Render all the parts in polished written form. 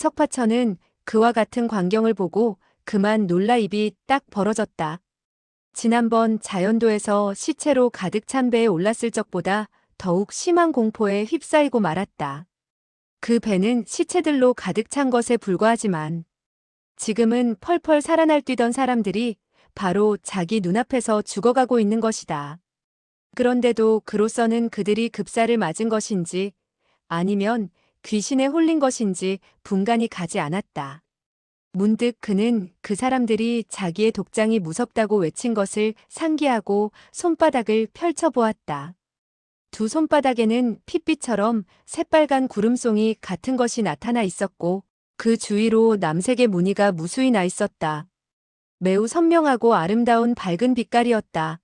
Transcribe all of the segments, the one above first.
석파천은 그와 같은 광경을 보고 그만 놀라 입이 딱 벌어졌다. 지난번 자연도에서 시체로 가득 찬 배에 올랐을 적보다 더욱 심한 공포에 휩싸이고 말았다. 그 배는 시체들로 가득 찬 것에 불과하지만 지금은 펄펄 살아날 뛰던 사람들이 바로 자기 눈앞에서 죽어가고 있는 것이다. 그런데도 그로서는 그들이 급사를 맞은 것인지 아니면 귀신에 홀린 것인지 분간이 가지 않았다. 문득 그는 그 사람들이 자기의 독장이 무섭다고 외친 것을 상기하고 손바닥을 펼쳐보았다. 두 손바닥에는 핏빛처럼 새빨간 구름송이 같은 것이 나타나 있었고 그 주위로 남색의 무늬가 무수히 나 있었다. 매우 선명하고 아름다운 밝은 빛깔이었다.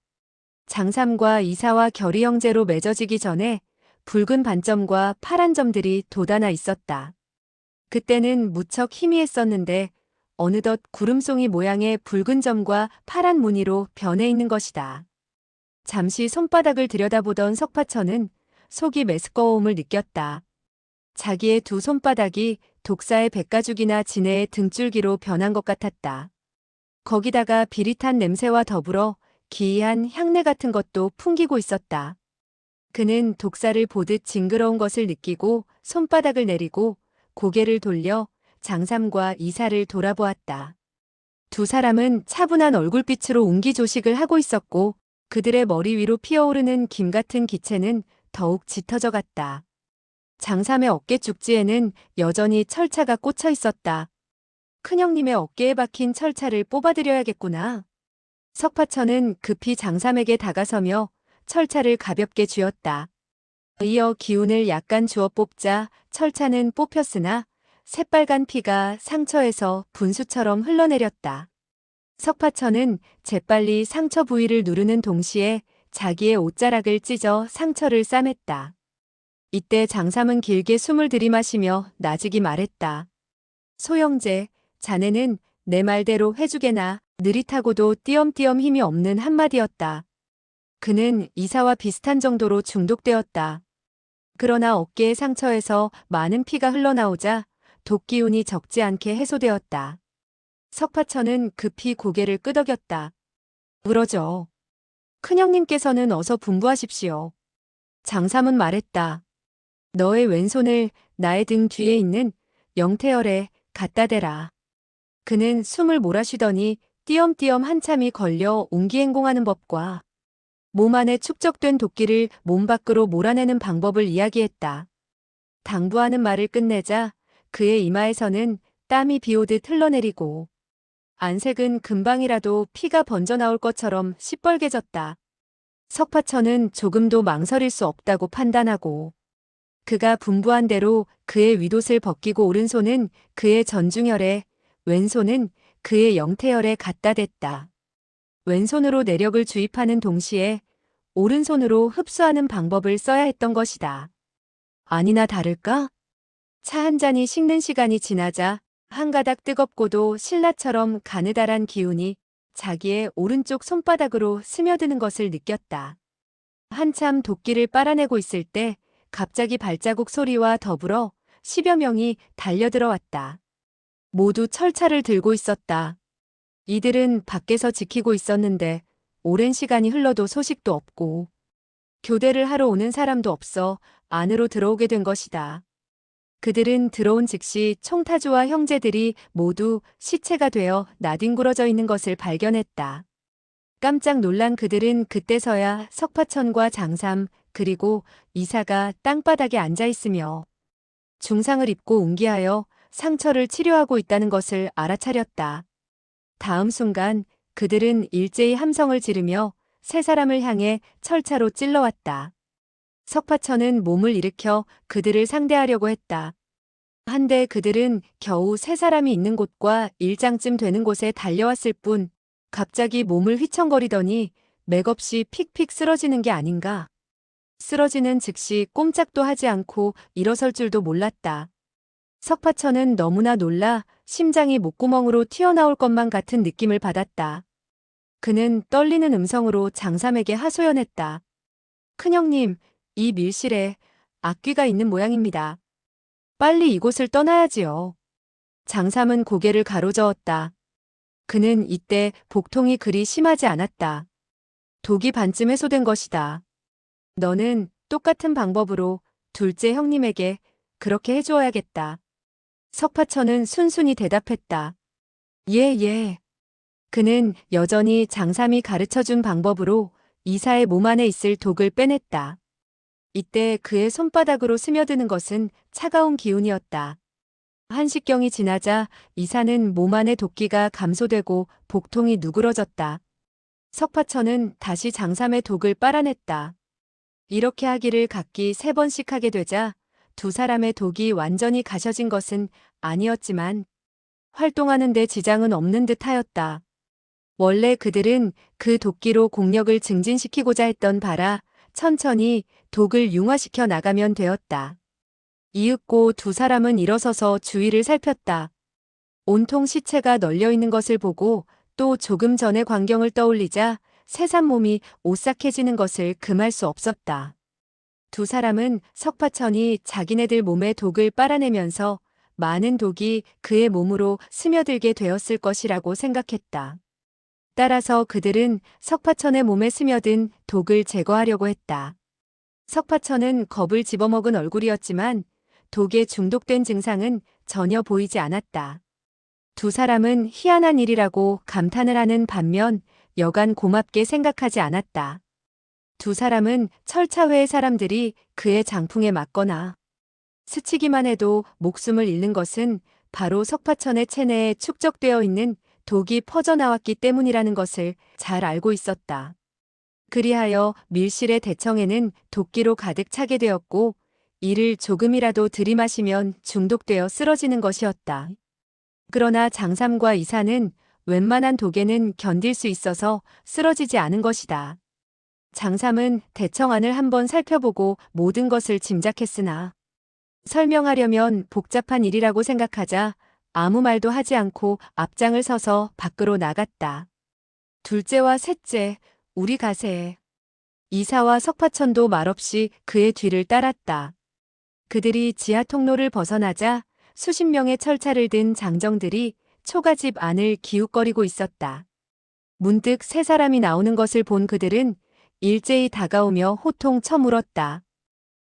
장삼과 이사와 결이 형제로 맺어지기 전에 붉은 반점과 파란 점들이 돋아나 있었다. 그때는 무척 희미했었는데 어느덧 구름송이 모양의 붉은 점과 파란 무늬로 변해 있는 것이다. 잠시 손바닥을 들여다보던 석파천은 속이 메스꺼움을 느꼈다. 자기의 두 손바닥이 독사의 백가죽이나 지네의 등줄기로 변한 것 같았다. 거기다가 비릿한 냄새와 더불어 기이한 향내 같은 것도 풍기고 있었다. 그는 독사를 보듯 징그러운 것을 느끼고 손바닥을 내리고 고개를 돌려 장삼과 이사를 돌아보았다. 두 사람은 차분한 얼굴빛으로 옹기조식을 하고 있었고 그들의 머리 위로 피어오르는 김 같은 기체는 더욱 짙어져 갔다. 장삼의 어깨 쪽지에는 여전히 철차가 꽂혀 있었다. 큰형님의 어깨에 박힌 철차를 뽑아드려야겠구나. 석파천은 급히 장삼에게 다가서며 철차를 가볍게 쥐었다. 이어 기운을 약간 주어 뽑자 철차는 뽑혔으나 새빨간 피가 상처에서 분수처럼 흘러내렸다. 석파천은 재빨리 상처 부위를 누르는 동시에 자기의 옷자락을 찢어 상처를 싸맸다. 이때 장삼은 길게 숨을 들이마시며 나직이 말했다. 소영제, 자네는 내 말대로 해주게나 느릿하고도 띄엄띄엄 힘이 없는 한마디였다. 그는 이사와 비슷한 정도로 중독되었다. 그러나 어깨의 상처에서 많은 피가 흘러나오자 독기운이 적지 않게 해소되었다. 석파천은 급히 고개를 끄덕였다. 부러져. 큰형님께서는 어서 분부하십시오. 장삼은 말했다. 너의 왼손을 나의 등 뒤에 있는 영태열에 갖다 대라. 그는 숨을 몰아쉬더니 띄엄띄엄 한참이 걸려 옹기행공하는 법과 몸 안에 축적된 도끼를 몸 밖으로 몰아내는 방법을 이야기했다. 당부하는 말을 끝내자 그의 이마에서는 땀이 비오듯 흘러내리고 안색은 금방이라도 피가 번져 나올 것처럼 시뻘개졌다. 석파천은 조금도 망설일 수 없다고 판단하고 그가 분부한 대로 그의 윗옷을 벗기고 오른손은 그의 전중혈에 왼손은 그의 영태혈에 갖다 댔다. 왼손으로 내력을 주입하는 동시에 오른손으로 흡수하는 방법을 써야 했던 것이다. 아니나 다를까? 차 한 잔이 식는 시간이 지나자 한 가닥 뜨겁고도 신라처럼 가느다란 기운이 자기의 오른쪽 손바닥으로 스며드는 것을 느꼈다. 한참 도끼를 빨아내고 있을 때 갑자기 발자국 소리와 더불어 10여 명이 달려들어왔다. 모두 철차를 들고 있었다. 이들은 밖에서 지키고 있었는데 오랜 시간이 흘러도 소식도 없고 교대를 하러 오는 사람도 없어 안으로 들어오게 된 것이다. 그들은 들어온 즉시 총타주와 형제들이 모두 시체가 되어 나뒹굴어져 있는 것을 발견했다. 깜짝 놀란 그들은 그때서야 석파천과 장삼 그리고 이사가 땅바닥에 앉아 있으며 중상을 입고 웅기하여 상처를 치료하고 있다는 것을 알아차렸다. 다음 순간 그들은 일제히 함성을 지르며 세 사람을 향해 철차로 찔러왔다. 석파천은 몸을 일으켜 그들을 상대하려고 했다. 한데 그들은 겨우 세 사람이 있는 곳과 일장쯤 되는 곳에 달려왔을 뿐 갑자기 몸을 휘청거리더니 맥없이 픽픽 쓰러지는 게 아닌가. 쓰러지는 즉시 꼼짝도 하지 않고 일어설 줄도 몰랐다. 석파천은 너무나 놀라 심장이 목구멍으로 튀어나올 것만 같은 느낌을 받았다. 그는 떨리는 음성으로 장삼에게 하소연했다. 큰형님, 이 밀실에 악귀가 있는 모양입니다. 빨리 이곳을 떠나야지요. 장삼은 고개를 가로저었다. 그는 이때 복통이 그리 심하지 않았다. 독이 반쯤 해소된 것이다. 너는 똑같은 방법으로 둘째 형님에게 그렇게 해주어야겠다. 석파천은 순순히 대답했다. 예, 예. 그는 여전히 장삼이 가르쳐준 방법으로 이사의 몸 안에 있을 독을 빼냈다. 이때 그의 손바닥으로 스며드는 것은 차가운 기운이었다. 한식경이 지나자 이사는 몸 안의 독기가 감소되고 복통이 누그러졌다. 석파천은 다시 장삼의 독을 빨아냈다. 이렇게 하기를 각기 3번씩 하게 되자 두 사람의 독이 완전히 가셔진 것은 아니었지만 활동하는 데 지장은 없는 듯 하였다. 원래 그들은 그 독기로 공력을 증진시키고자 했던 바라 천천히 독을 융화시켜 나가면 되었다. 이윽고 두 사람은 일어서서 주위를 살폈다. 온통 시체가 널려 있는 것을 보고 또 조금 전의 광경을 떠올리자 새삼 몸이 오싹해지는 것을 금할 수 없었다. 두 사람은 석파천이 자기네들 몸의 독을 빨아내면서 많은 독이 그의 몸으로 스며들게 되었을 것이라고 생각했다. 따라서 그들은 석파천의 몸에 스며든 독을 제거하려고 했다. 석파천은 겁을 집어먹은 얼굴이었지만 독에 중독된 증상은 전혀 보이지 않았다. 두 사람은 희한한 일이라고 감탄을 하는 반면 여간 고맙게 생각하지 않았다. 두 사람은 철차회의 사람들이 그의 장풍에 맞거나 스치기만 해도 목숨을 잃는 것은 바로 석파천의 체내에 축적되어 있는 독이 퍼져나왔기 때문이라는 것을 잘 알고 있었다. 그리하여 밀실의 대청에는 독기로 가득 차게 되었고 이를 조금이라도 들이마시면 중독되어 쓰러지는 것이었다. 그러나 장삼과 이사는 웬만한 독에는 견딜 수 있어서 쓰러지지 않은 것이다. 장삼은 대청 안을 한번 살펴보고 모든 것을 짐작했으나 설명하려면 복잡한 일이라고 생각하자 아무 말도 하지 않고 앞장을 서서 밖으로 나갔다. 둘째와 셋째, 우리 가세. 이사와 석파천도 말없이 그의 뒤를 따랐다. 그들이 지하 통로를 벗어나자 수십 명의 철차를 든 장정들이 초가집 안을 기웃거리고 있었다. 문득 세 사람이 나오는 것을 본 그들은 일제히 다가오며 호통 쳐물었다.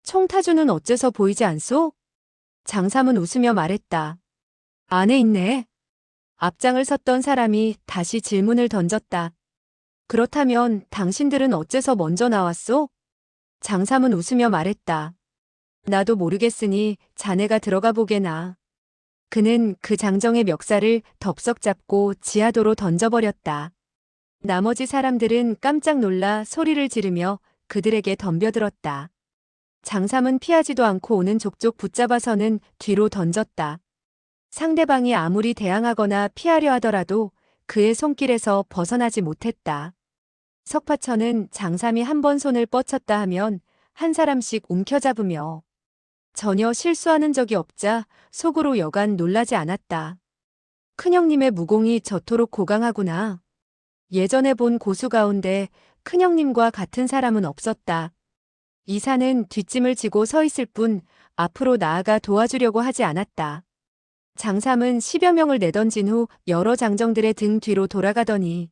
총타주는 어째서 보이지 않소? 장삼은 웃으며 말했다. 안에 있네. 앞장을 섰던 사람이 다시 질문을 던졌다. 그렇다면 당신들은 어째서 먼저 나왔소? 장삼은 웃으며 말했다. 나도 모르겠으니 자네가 들어가 보게나. 그는 그 장정의 멱살을 덥석 잡고 지하도로 던져버렸다. 나머지 사람들은 깜짝 놀라 소리를 지르며 그들에게 덤벼들었다. 장삼은 피하지도 않고 오는 족족 붙잡아서는 뒤로 던졌다. 상대방이 아무리 대항하거나 피하려 하더라도 그의 손길에서 벗어나지 못했다. 석파천은 장삼이 한 번 손을 뻗쳤다 하면 한 사람씩 움켜잡으며 전혀 실수하는 적이 없자 속으로 여간 놀라지 않았다. 큰형님의 무공이 저토록 고강하구나. 예전에 본 고수 가운데 큰형님과 같은 사람은 없었다. 이사는 뒷짐을 지고 서 있을 뿐 앞으로 나아가 도와주려고 하지 않았다. 장삼은 10여 명을 내던진 후 여러 장정들의 등 뒤로 돌아가더니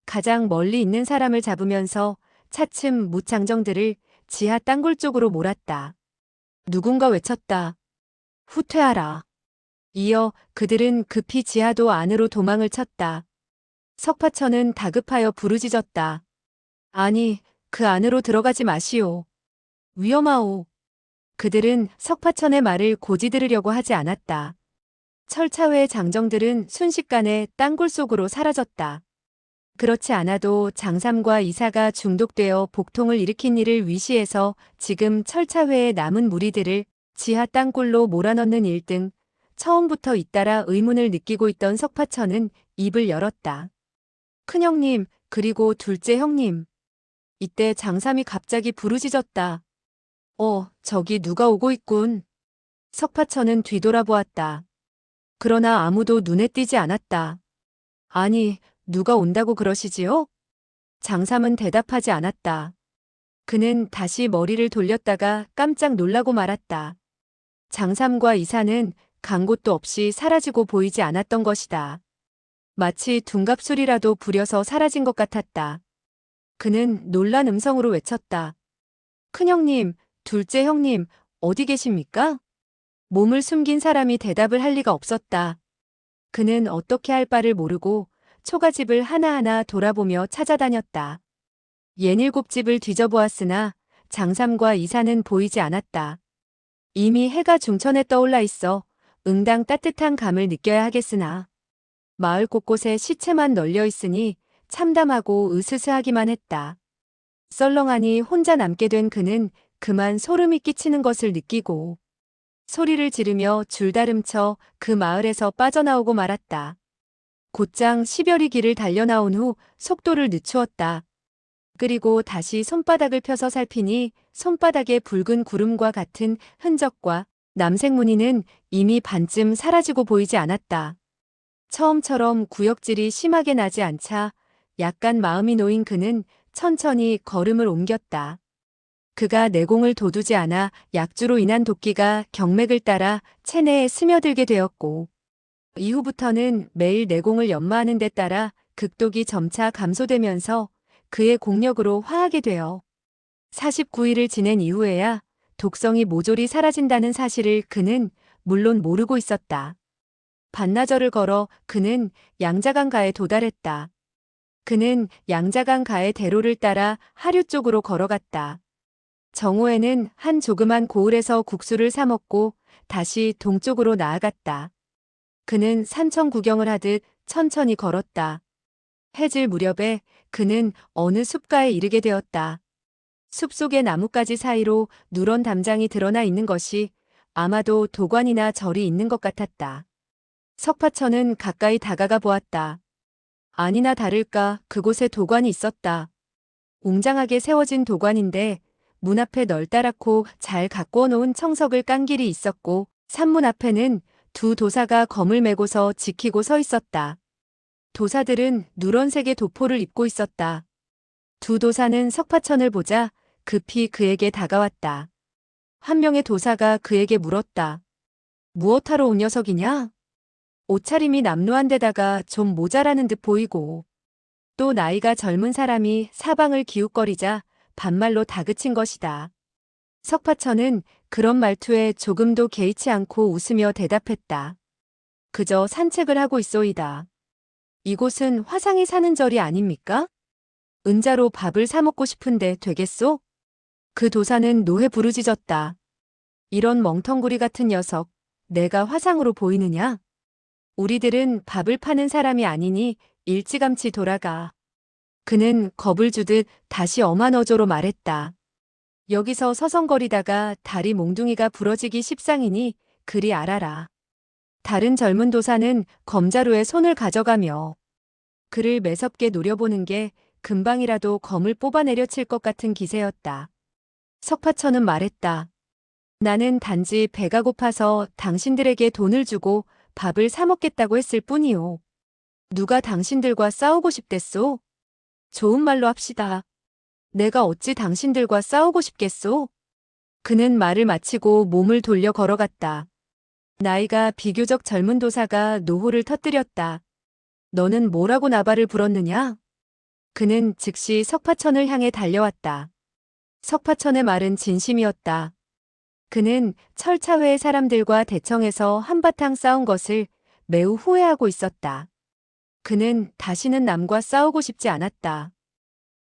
가장 멀리 있는 사람을 잡으면서 차츰 뭇장정들을 지하 땅굴 쪽으로 몰았다. 누군가 외쳤다. 후퇴하라. 이어 그들은 급히 지하도 안으로 도망을 쳤다. 석파천은 다급하여 부르짖었다. 아니, 그 안으로 들어가지 마시오. 위험하오. 그들은 석파천의 말을 고지 들으려고 하지 않았다. 철차회 장정들은 순식간에 땅굴 속으로 사라졌다. 그렇지 않아도 장삼과 이사가 중독되어 복통을 일으킨 일을 위시해서 지금 철차회의 남은 무리들을 지하 땅굴로 몰아넣는 일 등 처음부터 잇따라 의문을 느끼고 있던 석파천은 입을 열었다. 큰형님, 그리고 둘째 형님. 이때 장삼이 갑자기 부르짖었다. 저기 누가 오고 있군. 석파천은 뒤돌아보았다. 그러나 아무도 눈에 띄지 않았다. 아니, 누가 온다고 그러시지요? 장삼은 대답하지 않았다. 그는 다시 머리를 돌렸다가 깜짝 놀라고 말았다. 장삼과 이사는 간 곳도 없이 사라지고 보이지 않았던 것이다. 마치 둔갑술이라도 부려서 사라진 것 같았다. 그는 놀란 음성으로 외쳤다. 큰형님, 둘째 형님, 어디 계십니까? 몸을 숨긴 사람이 대답을 할 리가 없었다. 그는 어떻게 할 바를 모르고 초가집을 하나하나 돌아보며 찾아다녔다. 예닐곱 집을 뒤져보았으나 장삼과 이사는 보이지 않았다. 이미 해가 중천에 떠올라 있어 응당 따뜻한 감을 느껴야 하겠으나 마을 곳곳에 시체만 널려 있으니 참담하고 으스스하기만 했다. 썰렁하니 혼자 남게 된 그는 그만 소름이 끼치는 것을 느끼고 소리를 지르며 줄다름쳐 그 마을에서 빠져나오고 말았다. 곧장 10여리 길을 달려나온 후 속도를 늦추었다. 그리고 다시 손바닥을 펴서 살피니 손바닥에 붉은 구름과 같은 흔적과 남색 무늬는 이미 반쯤 사라지고 보이지 않았다. 처음처럼 구역질이 심하게 나지 않자 약간 마음이 놓인 그는 천천히 걸음을 옮겼다. 그가 내공을 돋우지 않아 약주로 인한 도끼가 경맥을 따라 체내에 스며들게 되었고 이후부터는 매일 내공을 연마하는 데 따라 극독이 점차 감소되면서 그의 공력으로 화하게 되어 49일을 지낸 이후에야 독성이 모조리 사라진다는 사실을 그는 물론 모르고 있었다. 반나절을 걸어 그는 양자강가에 도달했다. 그는 양자강가의 대로를 따라 하류 쪽으로 걸어갔다. 정오에는 한 조그만 고을에서 국수를 사 먹고 다시 동쪽으로 나아갔다. 그는 산천 구경을 하듯 천천히 걸었다. 해질 무렵에 그는 어느 숲가에 이르게 되었다. 숲속의 나뭇가지 사이로 누런 담장이 드러나 있는 것이 아마도 도관이나 절이 있는 것 같았다. 석파천은 가까이 다가가 보았다. 아니나 다를까 그곳에 도관이 있었다. 웅장하게 세워진 도관인데 문 앞에 널따랗고 잘 가꾸어 놓은 청석을 깐 길이 있었고 산문 앞에는 두 도사가 검을 메고서 지키고 서 있었다. 도사들은 누런색의 도포를 입고 있었다. 두 도사는 석파천을 보자 급히 그에게 다가왔다. 한 명의 도사가 그에게 물었다. 무엇하러 온 녀석이냐? 옷차림이 남루한 데다가 좀 모자라는 듯 보이고 또 나이가 젊은 사람이 사방을 기웃거리자 반말로 다그친 것이다. 석파천은 그런 말투에 조금도 개의치 않고 웃으며 대답했다. 그저 산책을 하고 있소이다. 이곳은 화상이 사는 절이 아닙니까? 은자로 밥을 사 먹고 싶은데 되겠소? 그 도사는 노해 부르짖었다. 이런 멍텅구리 같은 녀석, 내가 화상으로 보이느냐? 우리들은 밥을 파는 사람이 아니니 일찌감치 돌아가. 그는 겁을 주듯 다시 엄한 어조로 말했다. 여기서 서성거리다가 다리 몽둥이가 부러지기 십상이니 그리 알아라. 다른 젊은 도사는 검자루에 손을 가져가며 그를 매섭게 노려보는 게 금방이라도 검을 뽑아내려 칠 것 같은 기세였다. 석파천은 말했다. 나는 단지 배가 고파서 당신들에게 돈을 주고 밥을 사 먹겠다고 했을 뿐이오. 누가 당신들과 싸우고 싶댔소? 좋은 말로 합시다. 내가 어찌 당신들과 싸우고 싶겠소? 그는 말을 마치고 몸을 돌려 걸어갔다. 나이가 비교적 젊은 도사가 노호를 터뜨렸다. 너는 뭐라고 나발을 불었느냐? 그는 즉시 석파천을 향해 달려왔다. 석파천의 말은 진심이었다. 그는 철차회 사람들과 대청에서 한바탕 싸운 것을 매우 후회하고 있었다. 그는 다시는 남과 싸우고 싶지 않았다.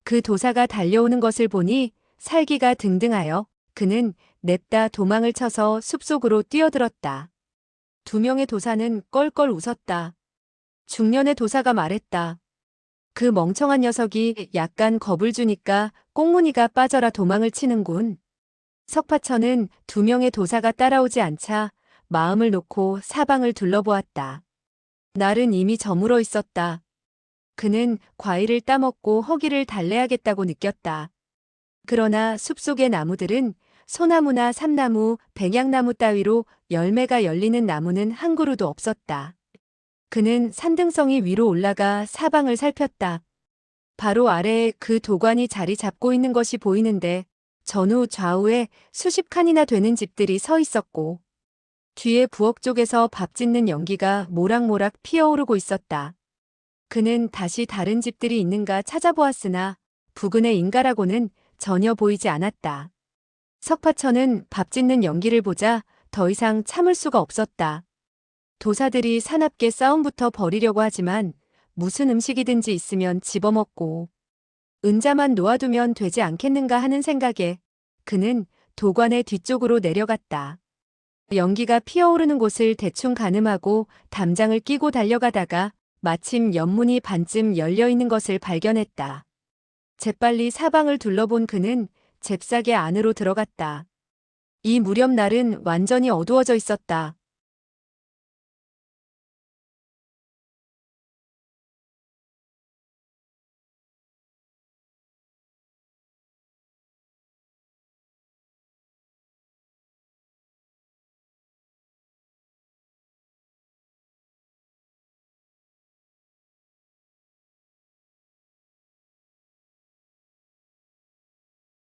그 도사가 달려오는 것을 보니 살기가 등등하여 그는 냅다 도망을 쳐서 숲속으로 뛰어들었다. 두 명의 도사는 껄껄 웃었다. 중년의 도사가 말했다. 그 멍청한 녀석이 약간 겁을 주니까 꽁무니가 빠져라 도망을 치는군. 석파천은 두 명의 도사가 따라오지 않자 마음을 놓고 사방을 둘러보았다. 날은 이미 저물어 있었다. 그는 과일을 따먹고 허기를 달래야겠다고 느꼈다. 그러나 숲속의 나무들은 소나무나 삼나무, 백양나무 따위로 열매가 열리는 나무는 한 그루도 없었다. 그는 산등성이 위로 올라가 사방을 살폈다. 바로 아래에 그 도관이 자리 잡고 있는 것이 보이는데 전후 좌우에 수십 칸이나 되는 집들이 서 있었고 뒤에 부엌 쪽에서 밥 짓는 연기가 모락모락 피어오르고 있었다. 그는 다시 다른 집들이 있는가 찾아보았으나 부근의 인가라고는 전혀 보이지 않았다. 석파천은 밥 짓는 연기를 보자 더 이상 참을 수가 없었다. 도사들이 사납게 싸움부터 벌이려고 하지만 무슨 음식이든지 있으면 집어먹고 은자만 놓아두면 되지 않겠는가 하는 생각에 그는 도관의 뒤쪽으로 내려갔다. 연기가 피어오르는 곳을 대충 가늠하고 담장을 끼고 달려가다가 마침 연문이 반쯤 열려있는 것을 발견했다. 재빨리 사방을 둘러본 그는 잽싸게 안으로 들어갔다. 이 무렵 날은 완전히 어두워져 있었다.